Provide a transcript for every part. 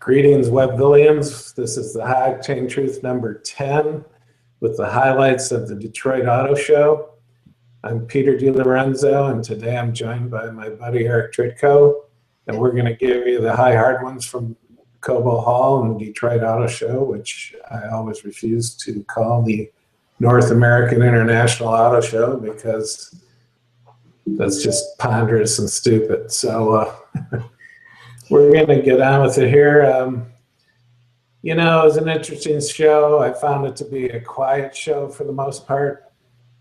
Greetings, Webvillians. This is the High-Octane Truth number 10 with the highlights of the Detroit Auto Show. I'm Peter DiLorenzo, and today I'm joined by my buddy Eric Tritko, and we're going to give you the hard ones from Cobo Hall and the Detroit Auto Show, which I always refuse to call the North American International Auto Show because that's just ponderous and stupid. So we're going to get on with it here. You know, it was an interesting show. I found it to be a quiet show for the most part.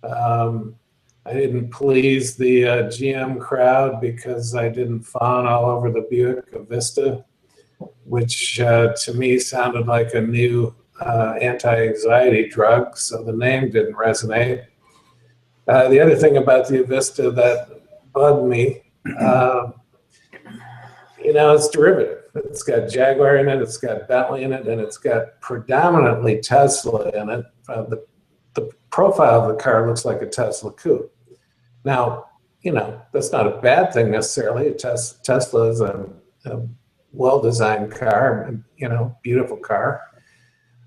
I didn't please the GM crowd because I didn't fawn all over the Buick Vista, which to me sounded like a new anti-anxiety drug, so the name didn't resonate. The other thing about the Vista that bugged me, you know, it's derivative. It's got Jaguar in it, it's got Bentley in it, and it's got predominantly Tesla in it. The profile of the car looks like a Tesla coupe. Now, you know, that's not a bad thing necessarily. Tesla is a well-designed car, you know, beautiful car.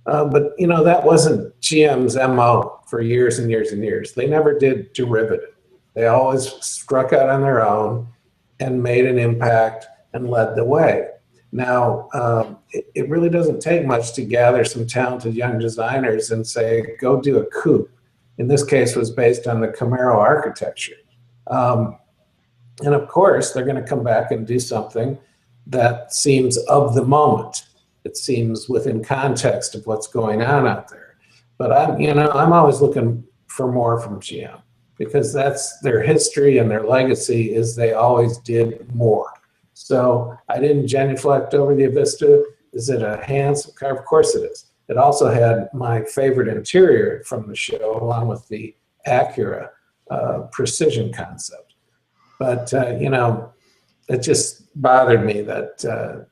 But, you know, that wasn't GM's MO for years and years and years. They never did derivative. They always struck out on their own and made an impact and led the way. Now, it really doesn't take much to gather some talented young designers and say, go do a coupe. In this case, was based on the Camaro architecture. And of course, they're going to come back and do something that seems of the moment. It seems within context of what's going on out there. But I'm always looking for more from GM because that's their history and their legacy is they always did more. So I didn't genuflect over the Vista. Is it a handsome car? Of course it is. It also had my favorite interior from the show, along with the Acura precision concept. But you know, it just bothered me that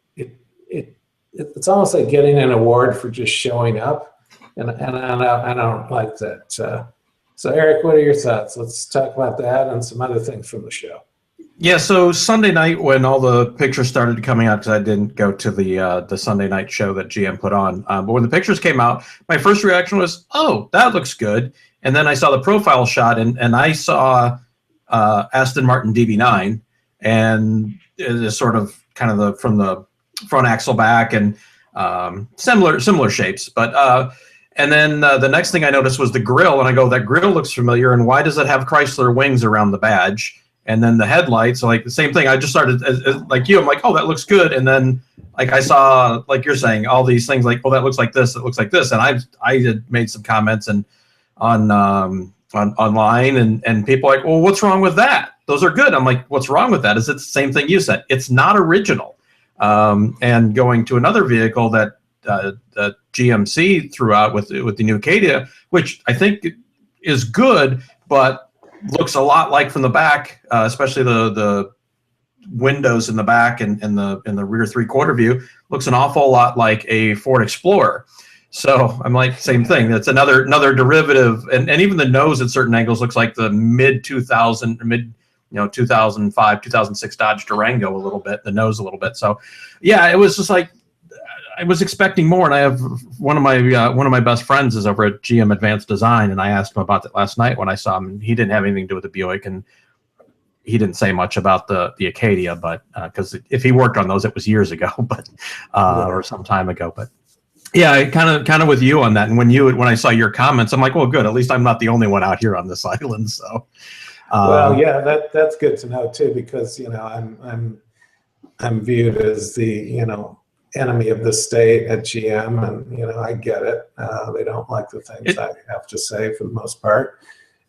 it's almost like getting an award for just showing up, and I don't like that. So Eric, what are your thoughts? Let's talk about that and some other things from the show. Yeah, so Sunday night when all the pictures started coming out, because I didn't go to the Sunday night show that GM put on, but when the pictures came out, my first reaction was, oh, that looks good. And then I saw the profile shot, and I saw Aston Martin DB9, and it is sort of kind of from the front axle back and similar shapes. But and then the next thing I noticed was the grill, and I go, that grill looks familiar, and why does it have Chrysler wings around the badge? And then the headlights, like the same thing. I just started like you. I'm like, oh, that looks good. And then like I saw, like you're saying, all these things like, oh, that looks like this. It looks like this. And I had made some comments and on online, and people are like, well, what's wrong with that? Those are good. I'm like, what's wrong with that? Is it the same thing you said? It's not original. And going to another vehicle that GMC threw out with the new Acadia, which I think is good, but looks a lot like from the back, especially the windows in the back and the rear three-quarter view, looks an awful lot like a Ford Explorer. So I'm like, same thing. That's another derivative, and even the nose at certain angles looks like the mid 2005, 2006 Dodge Durango a little bit, the nose a little bit. So yeah, it was just like I was expecting more, and I have one of my best friends is over at GM Advanced Design, and I asked him about that last night when I saw him. And he didn't have anything to do with the Buick, and he didn't say much about the Acadia, but because if he worked on those, it was years ago, but or some time ago. But yeah, I kind of with you on that. And when I saw your comments, I'm like, well, good. At least I'm not the only one out here on this island. So well, yeah, that's good to know too, because you know I'm viewed as the enemy of the state at GM, and you know I get it. They don't like the things I have to say for the most part,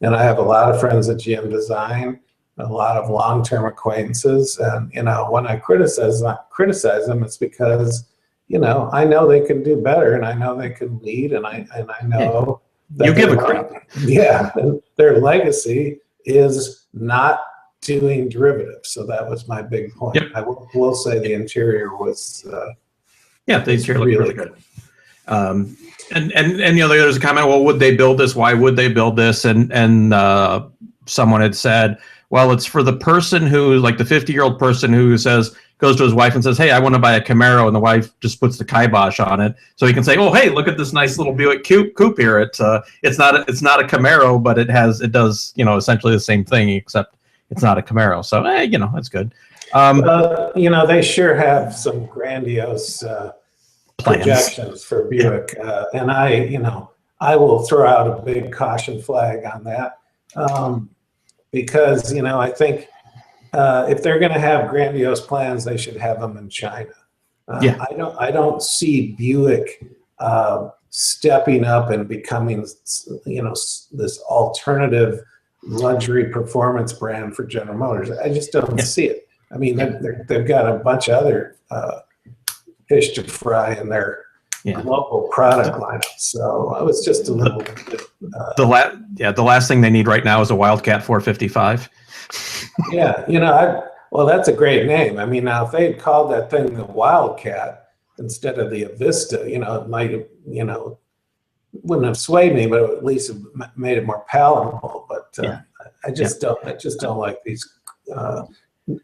and I have a lot of friends at GM Design, a lot of long-term acquaintances, and you know when I criticize them, it's because you know I know they can do better, and I know they can lead, and I know that you give a crap. Yeah, and their legacy is not doing derivatives. So that was my big point. Yep. I will say the interior was yeah, the interior looked really good. And you know, there's a comment, well, would they build this? Why would they build this? And someone had said, well, it's for the person who, like the 50-year-old person who says goes to his wife and says, "Hey, I want to buy a Camaro," and the wife just puts the kibosh on it, so he can say, "Oh, hey, look at this nice little Buick coupe here. It's not a Camaro, but it does essentially the same thing, except it's not a Camaro." So that's good. They sure have some grandiose plans. projections for Buick, and I will throw out a big caution flag on that, because I think if they're going to have grandiose plans, they should have them in China. I don't see Buick stepping up and becoming this alternative luxury performance brand for General Motors. I just don't see it. I mean, they've got a bunch of other fish to fry in their global product lineup. So I was just a little bit, the last thing they need right now is a Wildcat 455. Well, that's a great name. I mean, now if they had called that thing the Wildcat instead of the Avista, it might have, wouldn't have swayed me, but at least it made it more palatable. But I just don't like these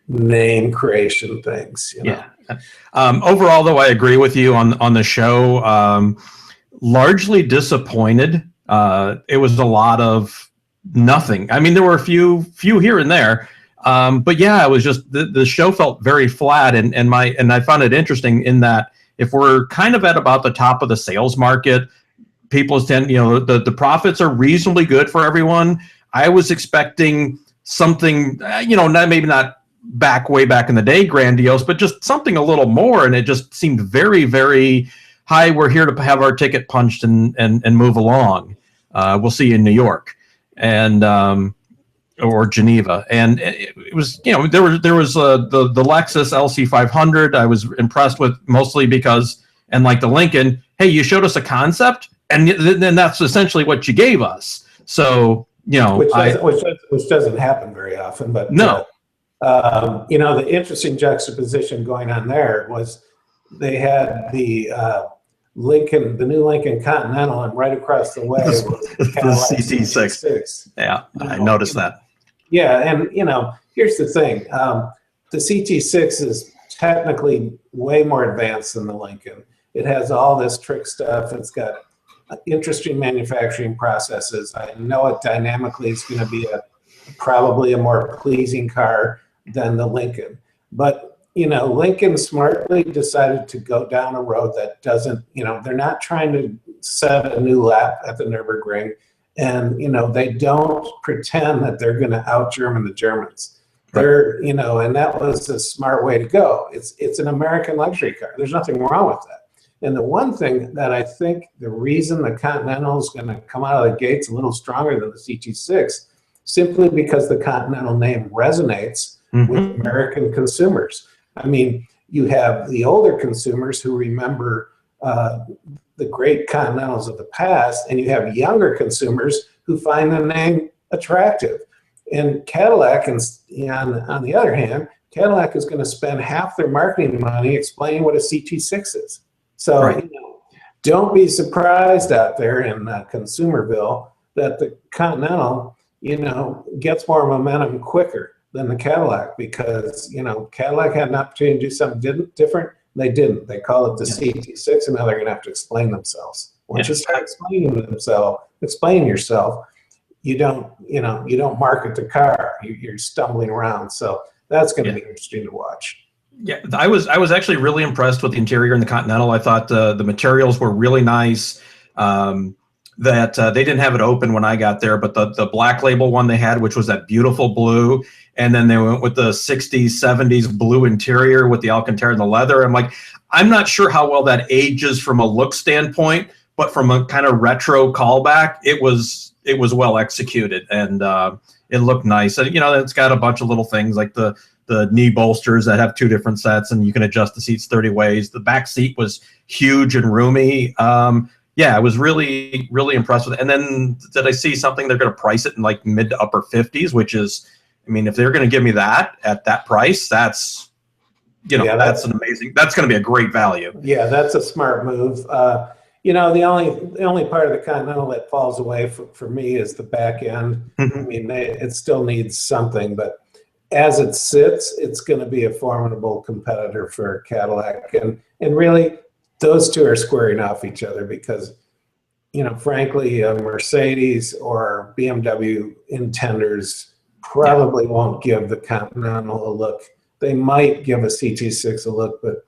name creation things. Overall, though, I agree with you on the show. Largely disappointed. It was a lot of nothing. I mean, there were a few here and there, but it was just the show felt very flat. And I found it interesting in that if we're kind of at about the top of the sales market, people tend, the profits are reasonably good for everyone. I was expecting something, maybe not way back in the day grandiose, but just something a little more, and it just seemed very, very high. We're here to have our ticket punched and move along. We'll see you in New York and or Geneva. And it was, there was the Lexus LC500 I was impressed with, mostly because, and like the Lincoln, hey, you showed us a concept and then that's essentially what you gave us. So which doesn't happen very often, but no. The interesting juxtaposition going on there was they had the new Lincoln Continental, and right across the way was the CT6. Yeah, I noticed that. Yeah, and here's the thing: the CT6 is technically way more advanced than the Lincoln. It has all this trick stuff. It's got interesting manufacturing processes. I know it dynamically is going to be probably a more pleasing car than the Lincoln. But, Lincoln smartly decided to go down a road that doesn't, they're not trying to set a new lap at the Nürburgring. And, they don't pretend that they're going to out-German the Germans. They're, and that was a smart way to go. It's an American luxury car. There's nothing wrong with that. And the one thing that I think the reason the Continental is going to come out of the gates a little stronger than the CT6, simply because the Continental name resonates with American consumers. I mean, you have the older consumers who remember the great Continentals of the past, and you have younger consumers who find the name attractive. And Cadillac, on the other hand, Cadillac is going to spend half their marketing money explaining what a CT6 is. So don't be surprised out there in Consumerville that the Continental, gets more momentum quicker than the Cadillac, because, Cadillac had an opportunity to do something different. They didn't. They call it the CT6, and now they're going to have to explain themselves. Once you start explaining yourself, you don't market the car. You're stumbling around. So that's going to be interesting to watch. Yeah, I was actually really impressed with the interior in the Continental. I thought the materials were really nice. That they didn't have it open when I got there, but the Black Label one they had, which was that beautiful blue, and then they went with the 60s, 70s blue interior with the Alcantara and the leather. I'm not sure how well that ages from a look standpoint, but from a kind of retro callback, it was well executed, and it looked nice. And it's got a bunch of little things like the knee bolsters that have two different sets, and you can adjust the seats 30 ways. The back seat was huge and roomy. I was really, really impressed with it. And then did I see something? They're going to price it in like mid to upper 50s, which is, if they're going to give me that at that price, that's that's an amazing. That's going to be a great value. Yeah, that's a smart move. The only part of the Continental that falls away for me is the back end. I mean, it still needs something, but as it sits, it's going to be a formidable competitor for Cadillac. And really, those two are squaring off each other because, frankly, Mercedes or BMW intenders probably won't give the Continental a look. They might give a CT6 a look, but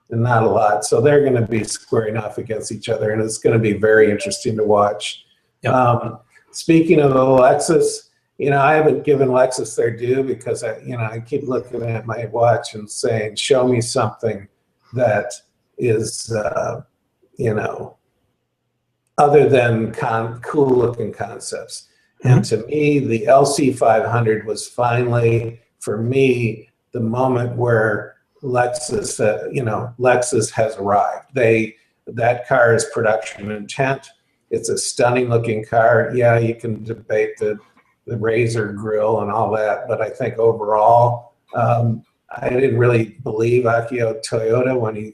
not a lot. So they're going to be squaring off against each other, and it's going to be very interesting to watch. Yep. Speaking of the Lexus, I haven't given Lexus their due because I keep looking at my watch and saying, show me something that is, other than cool looking concepts. Mm-hmm. And to me, the LC500 was finally, for me, the moment where Lexus, Lexus has arrived. That car is production intent. It's a stunning looking car. Yeah, you can debate the Razor grille and all that, but I think overall, I didn't really believe Akio Toyota when he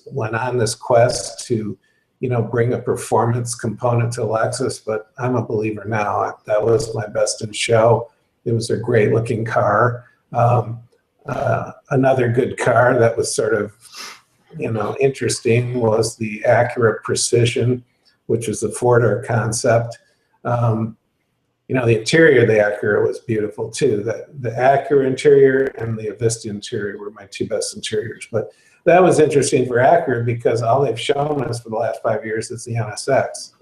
went on this quest to, bring a performance component to Lexus, but I'm a believer now. That was my best in show. It was a great looking car. Another good car that was sort of, interesting was the Acura Precision, which was the four-door concept. The interior of the Acura was beautiful too. The Acura interior and the Avista interior were my two best interiors. But that was interesting for Acura because all they've shown us for the last 5 years is the NSX.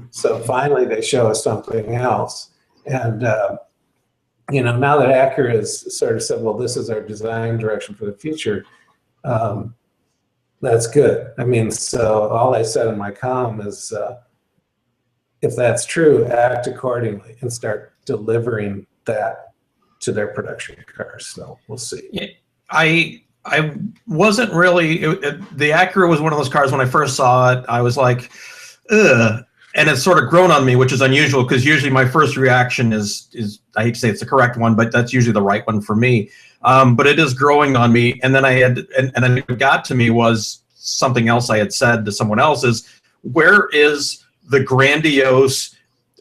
So finally they show us something else. And, now that Acura has sort of said, well, this is our design direction for the future, that's good. I mean, so all I said in my column is, if that's true, act accordingly and start delivering that to their production cars. So we'll see. Yeah, I wasn't really, the Acura was one of those cars when I first saw it, I was like, ugh. And it's sort of grown on me, which is unusual because usually my first reaction is I hate to say it's the correct one, but that's usually the right one for me. But it is growing on me. And then and then what got to me was something else I had said to someone else is, where is the grandiose,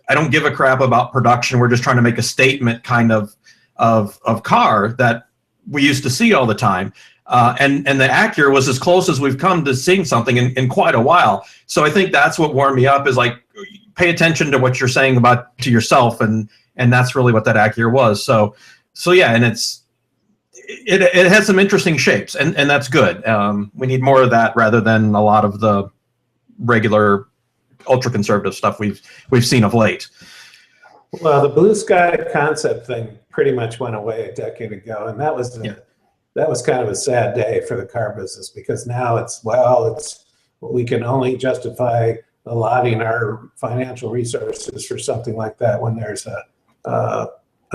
I don't give a crap about production, we're just trying to make a statement kind of car that we used to see all the time. And the Acura was as close as we've come to seeing something in quite a while. So I think that's what warmed me up is like, pay attention to what you're saying about to yourself. And that's really what that Acura was. So yeah, and it has some interesting shapes and that's good. We need more of that rather than a lot of the regular ultra conservative stuff we've seen of late. Well, the blue sky concept thing pretty much went away a decade ago, and that was kind of a sad day for the car business because now we can only justify allotting our financial resources for something like that when there's a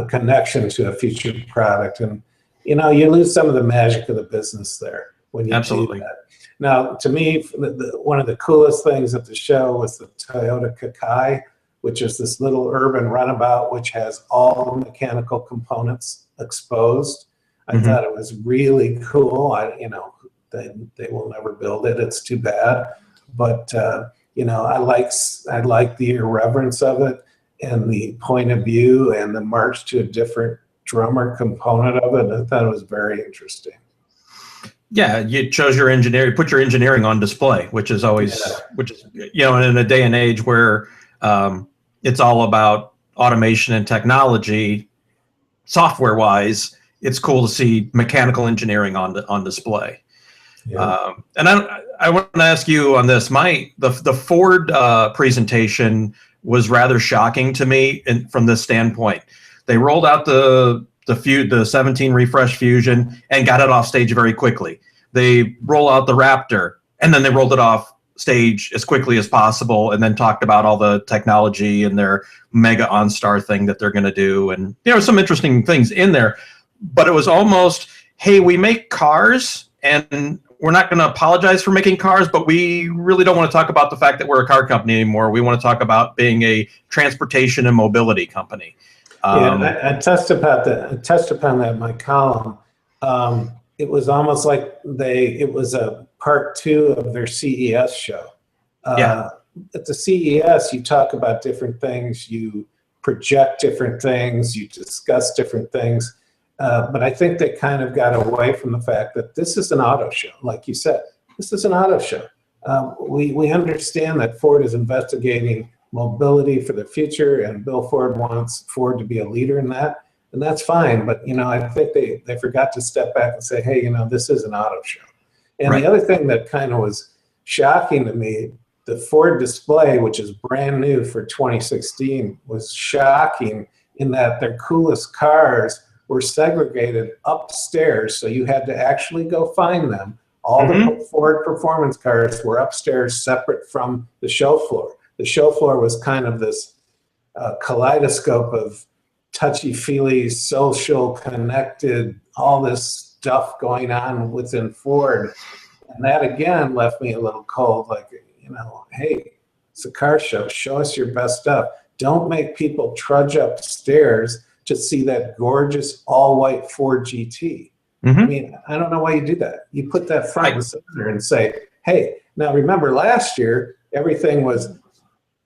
connection to a future product, and you lose some of the magic of the business there when you absolutely do that. Now, to me, one of the coolest things at the show was the Toyota Kakai, which is this little urban runabout which has all mechanical components exposed. I thought it was really cool. They will never build it. It's too bad. But I like the irreverence of it and the point of view and the march to a different drummer component of it. I thought it was very interesting. Yeah, you chose your engineering, put your engineering on display, which is always, which is, in a day and age where it's all about automation and technology, software-wise, it's cool to see mechanical engineering on display. Yeah. And I want to ask you on this. The Ford presentation was rather shocking to me from this standpoint. They rolled out the 17 refresh Fusion and got it off stage very quickly. They roll out the Raptor and then they rolled it off stage as quickly as possible and then talked about all the technology and their mega OnStar thing that they're going to do. And there were some interesting things in there, but it was almost, hey, we make cars and we're not going to apologize for making cars, but we really don't want to talk about the fact that we're a car company anymore. We want to talk about being a transportation and mobility company. I touched upon that in my column. It was almost like it was a part 2 of their CES show. At the CES, you talk about different things, you project different things, you discuss different things. But I think they kind of got away from the fact that this is an auto show. Like you said, this is an auto show. We understand that Ford is investigating mobility for the future, and Bill Ford wants Ford to be a leader in that, and that's fine. But I think they forgot to step back and say, hey, this is an auto show. And Right. The other thing that kind of was shocking to me, the Ford display, which is brand new for 2016, was shocking in that their coolest cars were segregated upstairs, so you had to actually go find them. All the Ford performance cars were upstairs, separate from the show floor. The show floor was kind of this kaleidoscope of touchy-feely, social, connected, all this stuff going on within Ford. And that, again, left me a little cold, like, hey, it's a car show. Show us your best stuff. Don't make people trudge upstairs to see that gorgeous all-white Ford GT. I mean, I don't know why you do that. You put that front and center and say, hey, now remember last year, everything was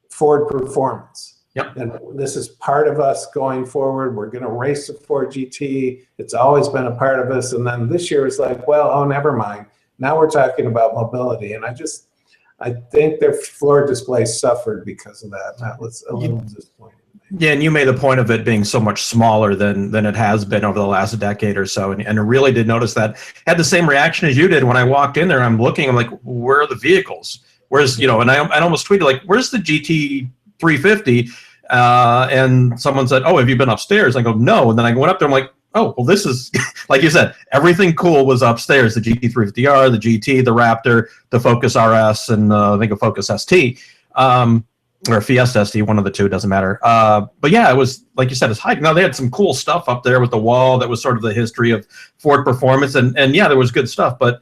Ford performance. Yep. And this is part of us going forward. We're going to race the Ford GT. It's always been a part of us. And then this year it's like, well, oh, never mind. Now we're talking about mobility. And I think their floor display suffered because of that. That was a little disappointing. Yeah, and you made the point of it being so much smaller than it has been over the last decade or so, and I really did notice that. Had the same reaction as you did when I walked in there. I'm looking, I'm like, where are the vehicles? Where's, and I almost tweeted, like, where's the GT 350? And someone said, oh, have you been upstairs? I go, no. And then I went up there, I'm like, oh, well, this is, like you said, everything cool was upstairs. The GT350R, the GT, the Raptor, the Focus RS, and I think a Focus ST. Or Fiesta ST, one of the two, doesn't matter. But yeah, it was, like you said, it's high. Now, they had some cool stuff up there with the wall that was sort of the history of Ford performance. And yeah, there was good stuff. But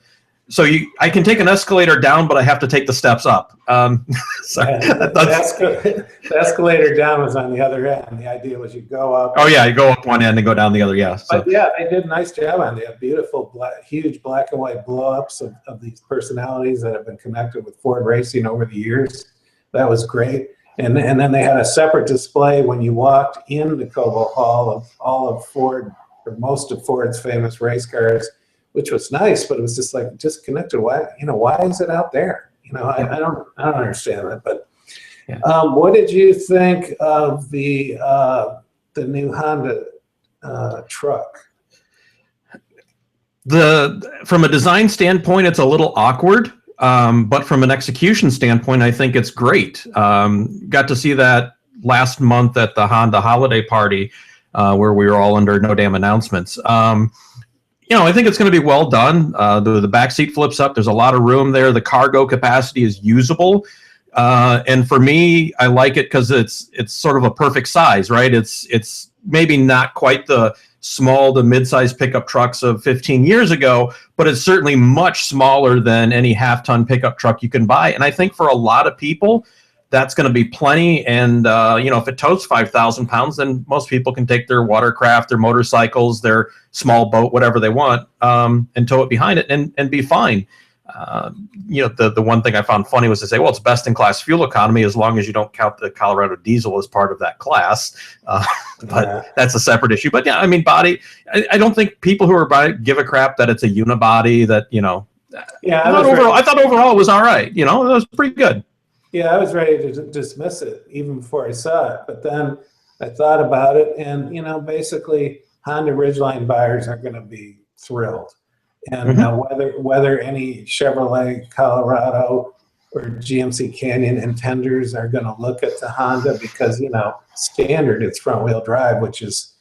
so I can take an escalator down, but I have to take the steps up. Sorry. The escalator down was on the other end. The idea was you go up. Oh, yeah, you go up one end and go down the other, yeah. So. But yeah, they did a nice job on it. They have beautiful, huge black and white blow-ups of these personalities that have been connected with Ford racing over the years. That was great. And then they had a separate display when you walked in the Cobo Hall of all of Ford, or most of Ford's famous race cars, which was nice, but it was just like disconnected. Why is it out there? I don't understand that. But what did you think of the new Honda truck? From a design standpoint, it's a little awkward. But from an execution standpoint, I think it's great. Got to see that last month at the Honda holiday party where we were all under no damn announcements. I think it's going to be well done. The back seat flips up. There's a lot of room there. The cargo capacity is usable. And for me, I like it because it's sort of a perfect size, right? It's maybe not quite the small to mid-sized pickup trucks of 15 years ago, but it's certainly much smaller than any half-ton pickup truck you can buy. And I think for a lot of people, that's going to be plenty. And, if it tows 5,000 pounds, then most people can take their watercraft, their motorcycles, their small boat, whatever they want, and tow it behind it and be fine. The one thing I found funny was to say, well, it's best in class fuel economy as long as you don't count the Colorado diesel as part of that class. But that's a separate issue. But yeah, I mean, body, I don't think people who are buying it give a crap that it's a unibody that, Yeah, I thought overall it was all right. It was pretty good. Yeah, I was ready to dismiss it even before I saw it. But then I thought about it, and, basically Honda Ridgeline buyers are going to be thrilled. And whether any Chevrolet Colorado or GMC Canyon intenders are going to look at the Honda because, standard it's front wheel drive, which is,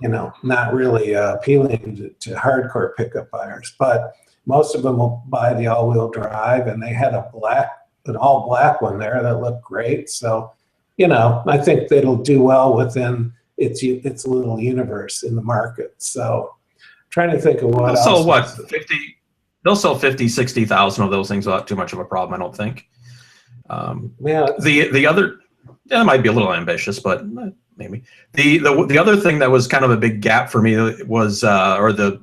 not really appealing to hardcore pickup buyers. But most of them will buy the all wheel drive, and they had an all black one there that looked great. So, I think it'll do well within its little universe in the market. So, trying to think of what else. So what? 50? They'll sell 50, 60,000 of those things without too much of a problem, I don't think. The other, that might be a little ambitious, but maybe the other thing that was kind of a big gap for me was, to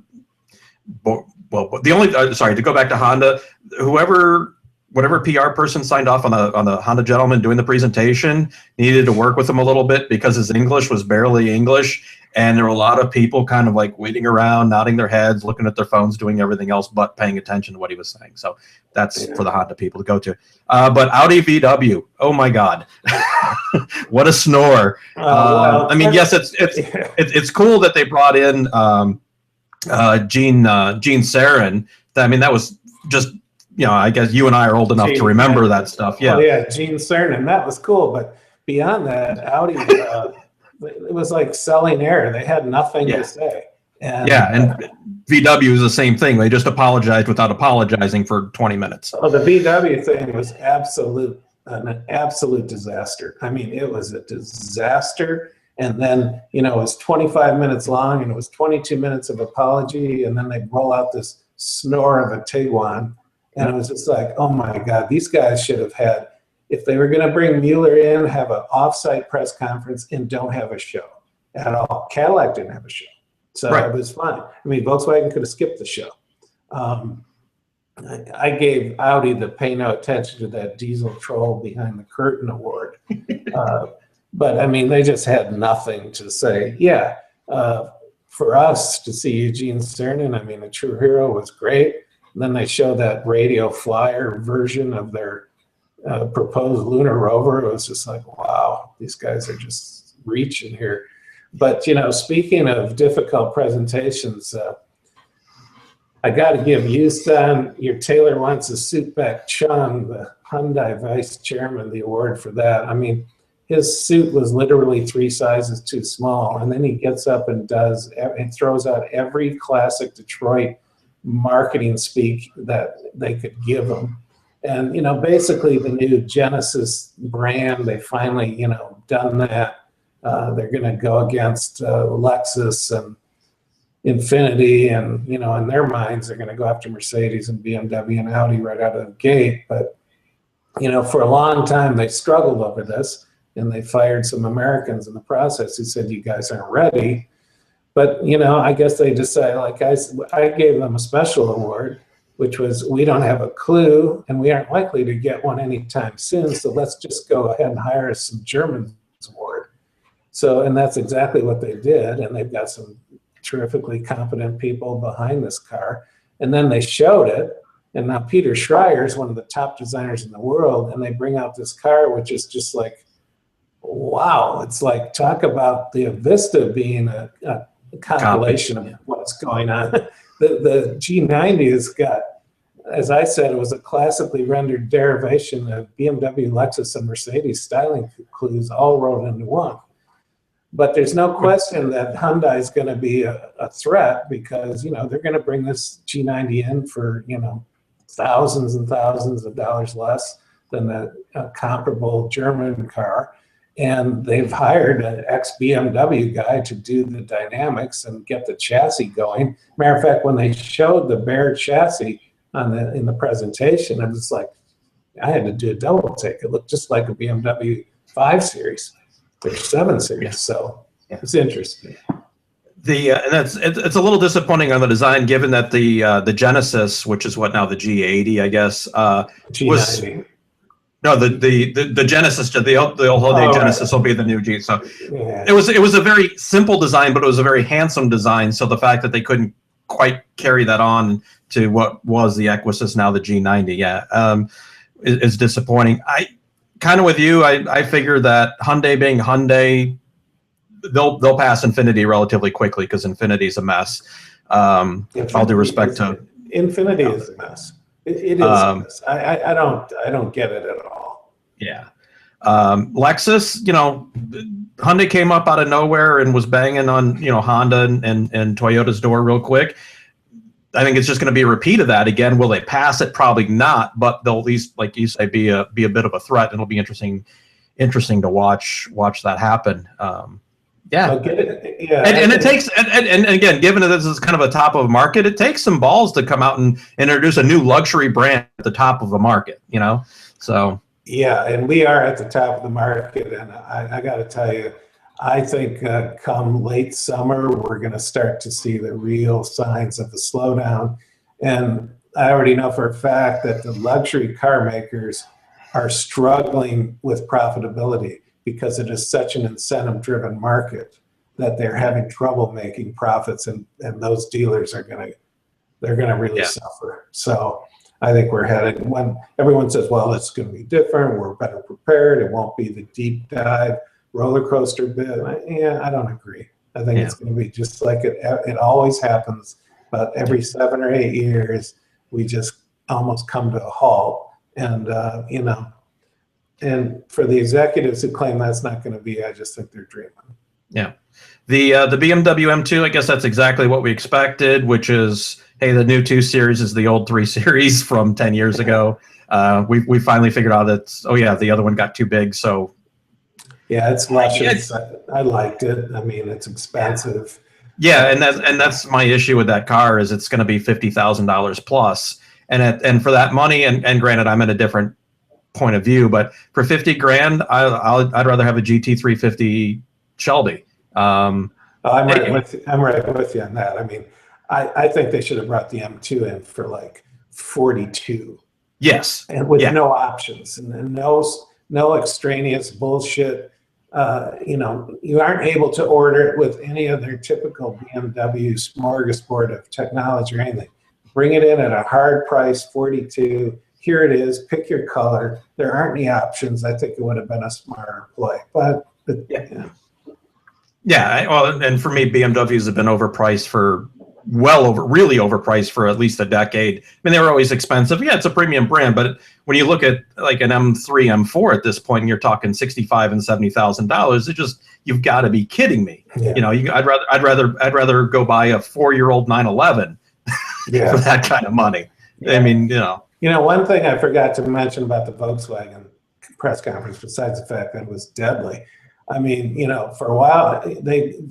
go back to Honda, whoever whatever PR person signed off on the Honda gentleman doing the presentation needed to work with him a little bit because his English was barely English, and there were a lot of people kind of like waiting around, nodding their heads, looking at their phones, doing everything else but paying attention to what he was saying. So that's for the Honda people to go to. But Audi VW, oh my God, what a snore! I mean, yes, it's cool that they brought in Gene Sarin. I mean, that was just, I guess you and I are old enough to remember that stuff. Yeah. Oh, yeah, Gene Cernan, that was cool. But beyond that, Audi, it was like selling air. They had nothing to say. And VW is the same thing. They just apologized without apologizing for 20 minutes. Oh, the VW thing was an absolute disaster. I mean, it was a disaster. And then, it was 25 minutes long, and it was 22 minutes of apology, and then they roll out this snore of a Tiguan. And it was just like, oh my God, these guys should have had, if they were going to bring Mueller in, have an off-site press conference and don't have a show at all. Cadillac didn't have a show. So it was fine. I mean, Volkswagen could have skipped the show. I gave Audi the pay no attention to that diesel troll behind the curtain award. But I mean, they just had nothing to say. Yeah, for us to see Eugene Cernan, I mean, A True Hero was great. And then they showed that radio flyer version of their proposed lunar rover. It was just like, wow, these guys are just reaching here. But, speaking of difficult presentations, I got to give Houston, your Taylor wants a suit back Chung, the Hyundai vice chairman, the award for that. I mean, his suit was literally 3 sizes too small. And then he gets up and throws out every classic Detroit marketing speak that they could give him. And, basically the new Genesis brand, they finally, done that. They're going to go against Lexus and Infiniti, and, in their minds, they're going to go after Mercedes and BMW and Audi right out of the gate. But, for a long time, they struggled over this, and they fired some Americans in the process who said, you guys aren't ready. But, I guess they decided, like I gave them a special award, which was, we don't have a clue, and we aren't likely to get one anytime soon, so let's just go ahead and hire some Germans award. So, and that's exactly what they did, and they've got some terrifically competent people behind this car. And then they showed it, and now Peter Schreier is one of the top designers in the world, and they bring out this car, which is just like, wow, it's like, talk about the Vista being a compilation of what's going on. The G90 has got, as I said, it was a classically rendered derivation of BMW, Lexus, and Mercedes styling clues all rolled into one. But there's no question that Hyundai is going to be a threat because, they're going to bring this G90 in for, thousands and thousands of dollars less than the comparable German car. And they've hired an ex-BMW guy to do the dynamics and get the chassis going. Matter of fact, when they showed the bare chassis in the presentation, I was like, I had to do a double take. It looked just like a BMW 5 Series or 7 Series. So it's interesting. And it's a little disappointing on the design, given that the Genesis, which is what now the G80, I guess, G90. was. No, the Genesis, the old Genesis will be the new G. So it was a very simple design, but it was a very handsome design. So the fact that they couldn't quite carry that on to what was the Equus, now the G90, is disappointing. I kind of with you. I figure that Hyundai being Hyundai, they'll pass Infiniti relatively quickly because Infiniti is a mess. All due respect to Infiniti is a mess. It is a mess. I don't get it at all. Yeah. Lexus, Hyundai came up out of nowhere and was banging on, Honda and Toyota's door real quick. I think it's just going to be a repeat of that again. Will they pass it? Probably not, but they'll at least, like you say, be a bit of a threat. And it'll be interesting to watch that happen. Yeah. And it takes, and again, given that this is kind of a top of a market, it takes some balls to come out and introduce a new luxury brand at the top of a market, so. Yeah, and we are at the top of the market, and I got to tell you, I think come late summer, we're going to start to see the real signs of the slowdown. And I already know for a fact that the luxury car makers are struggling with profitability because it is such an incentive-driven market that they're having trouble making profits, and those dealers are they're gonna really suffer. So I think we're headed, when everyone says, well, it's gonna be different, we're better prepared, it won't be the deep dive roller coaster bit. Yeah, I don't agree. I think it's gonna be just like it always happens. About every 7 or 8 years, we just almost come to a halt. And you know, and for the executives who claim that's not going to be, I just think they're dreaming. Yeah. The BMW M2, I guess that's exactly what we expected, which is, hey, the new 2 Series is the old 3 Series from 10 years ago. We finally figured out that, oh yeah, the other one got too big. So yeah, it's luscious. I liked it. I mean, it's expensive. Yeah, and that's my issue with that car, is it's going to be $50,000 plus, and for that money, and granted, I'm in a different point of view, but for 50 grand, I'd rather have a GT350 Shelby. I'm right with you on that. I mean, I think they should have brought the M2 in for like 42. Yes, and with no options and no extraneous bullshit. You know, you aren't able to order it with any of their typical BMW smorgasbord of technology or anything. Bring it in at a hard price, 42. Here it is. Pick your color. There aren't any options. I think it would have been a smarter play. But yeah. Well, and for me, BMWs have been overpriced for really overpriced for at least a decade. I mean, they were always expensive. Yeah, it's a premium brand, but when you look at like an M3, M4 at this point, you're talking $65,000 and $70,000. It just, you've got to be kidding me. Yeah. You know, I'd rather go buy a 4-year-old 911 for that kind of money. Yeah. I mean, you know, one thing I forgot to mention about the Volkswagen press conference, besides the fact that it was deadly. I mean, you know, for a while they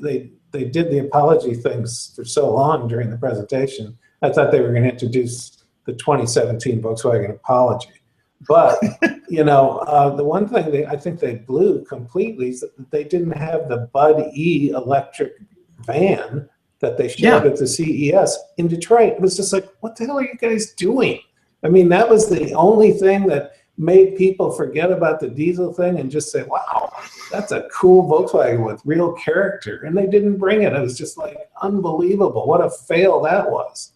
did the apology things for so long during the presentation. I thought they were going to introduce the 2017 Volkswagen apology. But, you know, the one thing I think they blew completely is that they didn't have the Bud E electric van that they showed at the CES in Detroit. It was just like, what the hell are you guys doing? I mean, that was the only thing that made people forget about the diesel thing and just say, wow, that's a cool Volkswagen with real character. And they didn't bring it. It was just like unbelievable. What a fail that was.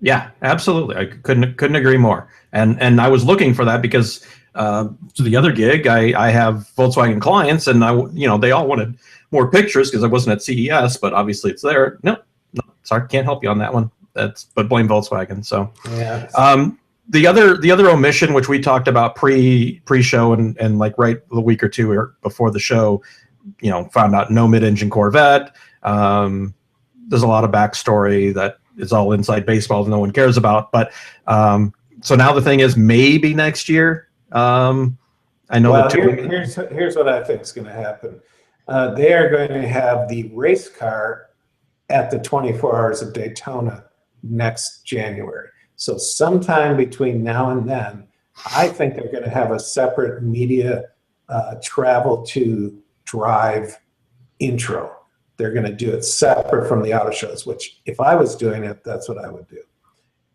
Yeah, absolutely. I couldn't agree more. And I was looking for that because to the other gig, I have Volkswagen clients, and they all wanted more pictures because I wasn't at CES, but obviously it's there. No, sorry, can't help you on that one. But blame Volkswagen. So yeah. The other omission, which we talked about pre-show and like right the week or two before the show, you know, found out no mid-engine Corvette. There's a lot of backstory that is all inside baseball that no one cares about. But so now the thing is, maybe next year. I know that here's what I think is going to happen. They are going to have the race car at the 24 Hours of Daytona next January. So sometime between now and then, I think they're going to have a separate media travel to drive intro. They're going to do it separate from the auto shows, which if I was doing it, that's what I would do.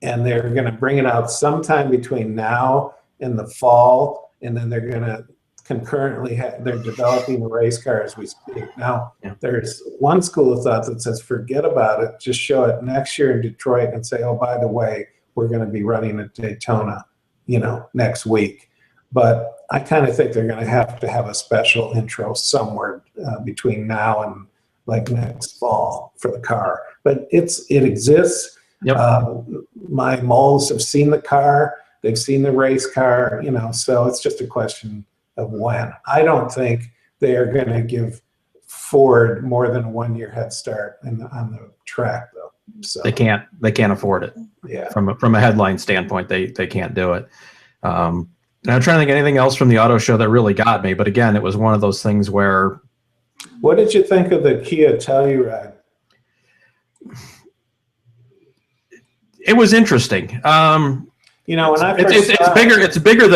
And they're going to bring it out sometime between now and the fall, and then they're going to concurrently they're developing the race car as we speak. Now, there's one school of thought that says, forget about it, just show it next year in Detroit and say, oh, by the way, we're going to be running at Daytona, you know, next week. But I kind of think they're going to have a special intro somewhere between now and like next fall for the car. But it exists. Yep. My moles have seen the car. They've seen the race car, you know, so it's just a question of when. I don't think they are going to give Ford more than a 1-year head start on the track, though. So they can't afford it. Yeah. From a headline standpoint, they can't do it. And I'm trying to think of anything else from the auto show that really got me. But again, it was one of those things where. What did you think of the Kia Telluride? It was interesting. You know, when it's bigger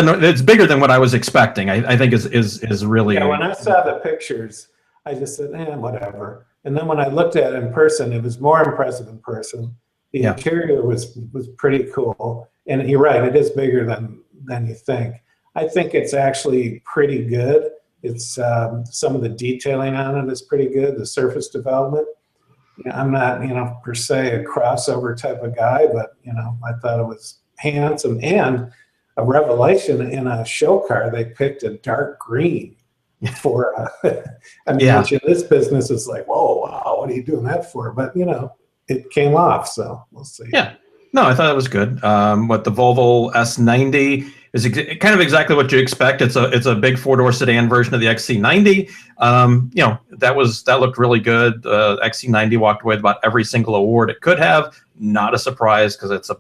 than what I was expecting. I think is really. Yeah, when I saw the pictures, I just said, whatever. And then when I looked at it in person, it was more impressive in person. The Yeah. interior was pretty cool, and you're right, it is bigger than you think. I think it's actually pretty good. It's some of the detailing on it is pretty good. The surface development. I'm not, per se a crossover type of guy, but I thought it was handsome and a revelation in a show car. They picked a dark green for. I mean, Yeah. this business is like, whoa, wow, what are you doing that for? But it came off, so we'll see. Yeah. No, I thought it was good. What the Volvo S90 is kind of exactly what you expect. It's a big 4-door sedan version of the XC90. That looked really good. XC90 walked away with about every single award it could have. Not a surprise because it's a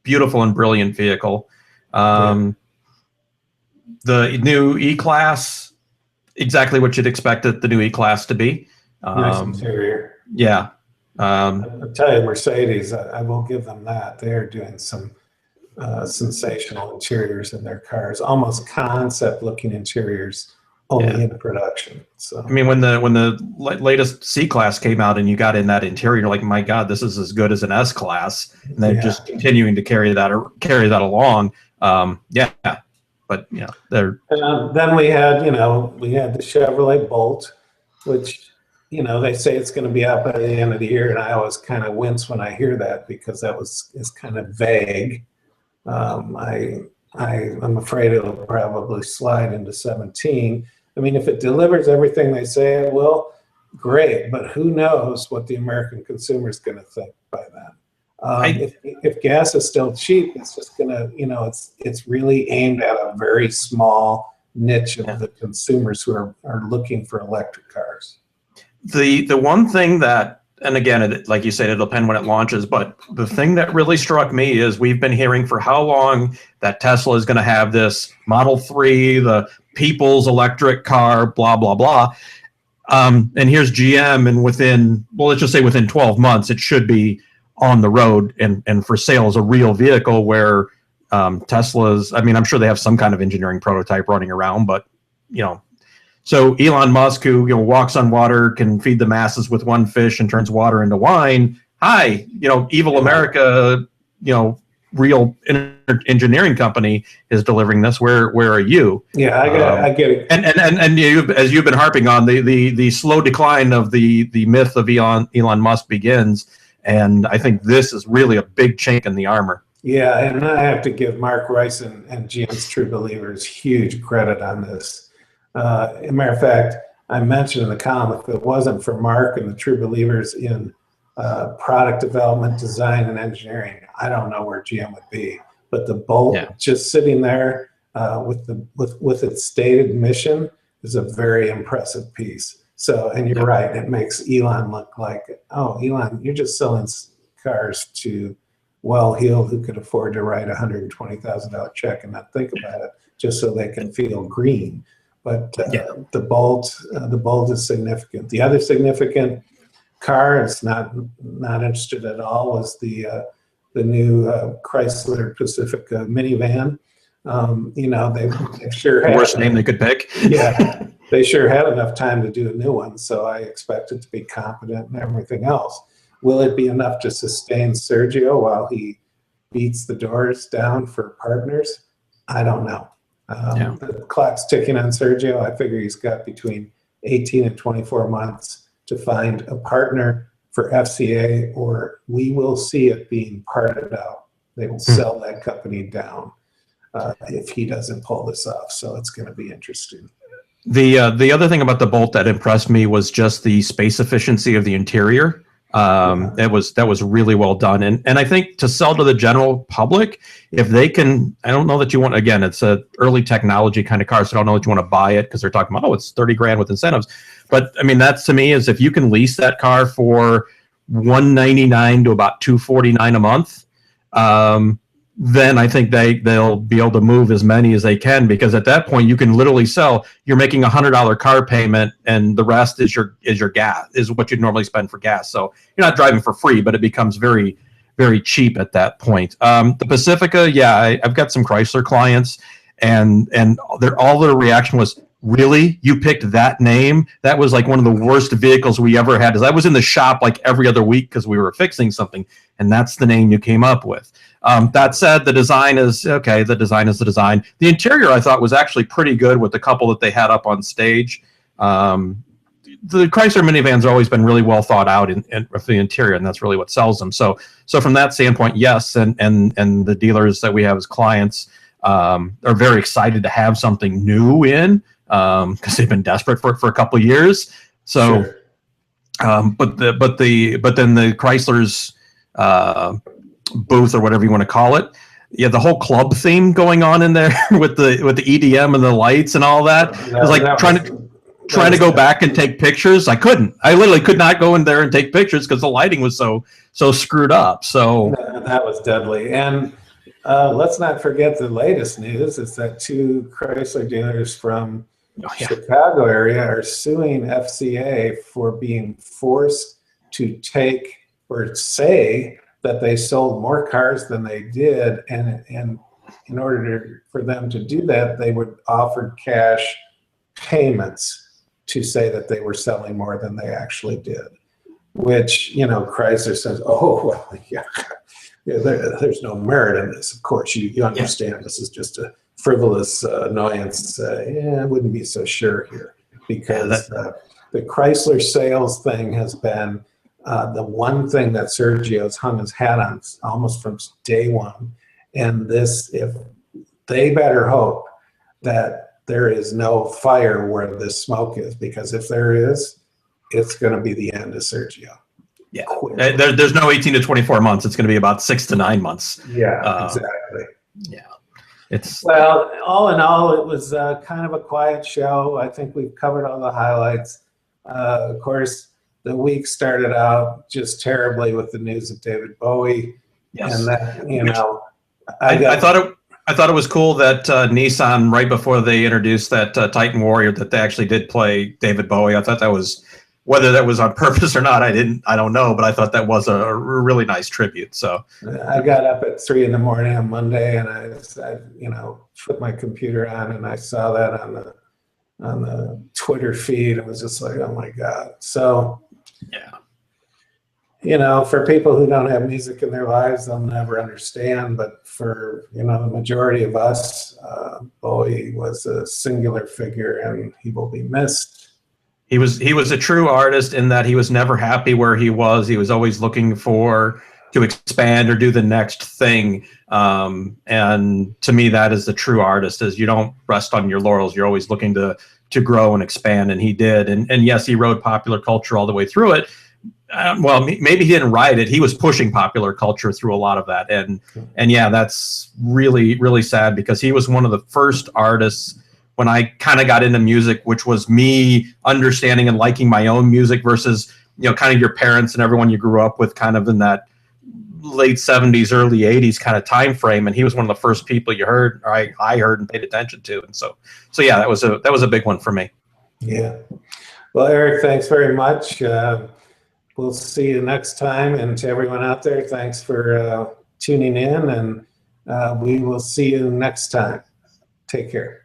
beautiful and brilliant vehicle. The new E-Class, exactly what you'd expect the new E-Class to be. Nice interior. Yeah. I'll tell you, Mercedes, I will give them that. They're doing some sensational interiors in their cars, almost concept-looking interiors, only in production. So I mean, when the latest C-Class came out and you got in that interior, you're like, my God, this is as good as an S-Class, and they're just continuing to carry that along. But they're. Then we had the Chevrolet Bolt, which. They say it's going to be out by the end of the year, and I always kind of wince when I hear that because is kind of vague. I'm afraid it'll probably slide into 17. I mean, if it delivers everything they say it will, great. But who knows what the American consumer is going to think by then? If gas is still cheap, it's just going to, it's really aimed at a very small niche of the consumers who are looking for electric cars. The one thing that, and again, like you said, it'll depend when it launches, but the thing that really struck me is we've been hearing for how long that Tesla is going to have this Model 3, the people's electric car, blah, blah, blah. And here's GM, and let's just say within 12 months, it should be on the road and for sale as a real vehicle where Tesla's, I'm sure they have some kind of engineering prototype running around, but, so Elon Musk, who walks on water, can feed the masses with one fish and turns water into wine. Hi, evil America, real engineering company is delivering this. Where are you? Yeah, I get it. And you, as you've been harping on, the slow decline of the myth of Elon Musk begins, and I think this is really a big chink in the armor. Yeah, and I have to give Mark Rice and GM's True Believers huge credit on this. As a matter of fact, I mentioned in the column, if it wasn't for Mark and the True Believers in product development, design, and engineering, I don't know where GM would be. But the Bolt, just sitting there with its stated mission, is a very impressive piece. So, and you're right, it makes Elon look like, oh, Elon, you're just selling cars to well-heeled who could afford to write a $120,000 check and not think about it, just so they can feel green. But the Bolt is significant. The other significant car is not interested at all was the new Chrysler Pacifica minivan. They sure had worst name they could pick. Yeah, they sure had enough time to do a new one. So I expect it to be competent and everything else. Will it be enough to sustain Sergio while he beats the doors down for partners? I don't know. The clock's ticking on Sergio. I figure he's got between 18 and 24 months to find a partner for FCA, or we will see it being parted out. They will sell that company down if he doesn't pull this off. So it's going to be interesting. The other thing about the Bolt that impressed me was just the space efficiency of the interior. That was really well done, and I think to sell to the general public, if they can, I don't know that you want, again, it's a early technology kind of car, so I don't know that you want to buy it because they're talking about, it's $30,000 with incentives, but I mean, that to me is, if you can lease that car for $199 to about $249 a month, then I think they'll be able to move as many as they can, because at that point you can literally sell, you're making $100 car payment and the rest is your gas, is what you'd normally spend for gas. So you're not driving for free, but it becomes very, very cheap at that point. The Pacifica, I've got some Chrysler clients, and all their reaction was, really? You picked that name? That was like one of the worst vehicles we ever had. As I was in the shop like every other week because we were fixing something, and that's the name you came up with. That said, the design is okay. The design is the design. The interior I thought was actually pretty good with the couple that they had up on stage. The Chrysler minivans have always been really well thought out in the interior, and that's really what sells them. So from that standpoint, yes, and the dealers that we have as clients are very excited to have something new in because they've been desperate for it for a couple of years. So, Sure. but then the Chrysler's booth or whatever you want to call it. Yeah, the whole club theme going on in there with the EDM and the lights and all that. It was like trying to go back and take pictures. I couldn't. I literally could not go in there and take pictures because the lighting was so screwed up. So that was deadly. And let's not forget the latest news is that 2 Chrysler dealers from Chicago area are suing FCA for being forced to take or say that they sold more cars than they did, and in order for them to do that, they would offer cash payments to say that they were selling more than they actually did, which, Chrysler says, oh, well, yeah, there's no merit in this. Of course, you understand this is just a frivolous annoyance. I wouldn't be so sure here, because the Chrysler sales thing has been the one thing that Sergio's hung his hat on almost from day one. And if they better hope that there is no fire where this smoke is, because if there is, it's going to be the end of Sergio. Yeah, there's no 18 to 24 months. It's going to be about 6 to 9 months. Yeah, exactly. Yeah, well, all in all, it was kind of a quiet show. I think we've covered all the highlights. Of course, the week started out just terribly with the news of David Bowie, and that I thought it was cool that Nissan, right before they introduced that Titan Warrior, that they actually did play David Bowie. I thought that was, whether that was on purpose or not, I don't know, but I thought that was a really nice tribute. So I got up at 3 a.m. on Monday, and I put my computer on, and I saw that on the Twitter feed. It was just like, oh my God. So for people who don't have music in their lives, they'll never understand. But for, the majority of us, Bowie was a singular figure, and he will be missed. He was a true artist in that he was never happy where he was. He was always looking to expand or do the next thing. And to me, that is the true artist, is you don't rest on your laurels. You're always looking to grow and expand. And he did. And yes, he rode popular culture all the way through it. Well, maybe he didn't write it. He was pushing popular culture through a lot of that. And yeah, that's really, really sad, because he was one of the first artists when I kind of got into music, which was me understanding and liking my own music versus, kind of your parents and everyone you grew up with kind of in that late 70s, early 80s kind of time frame. And he was one of the first people you heard, or I heard and paid attention to. And so yeah, that was a big one for me. Yeah. Well, Eric, thanks very much. We'll see you next time. And to everyone out there, thanks for tuning in, and we will see you next time. Take care.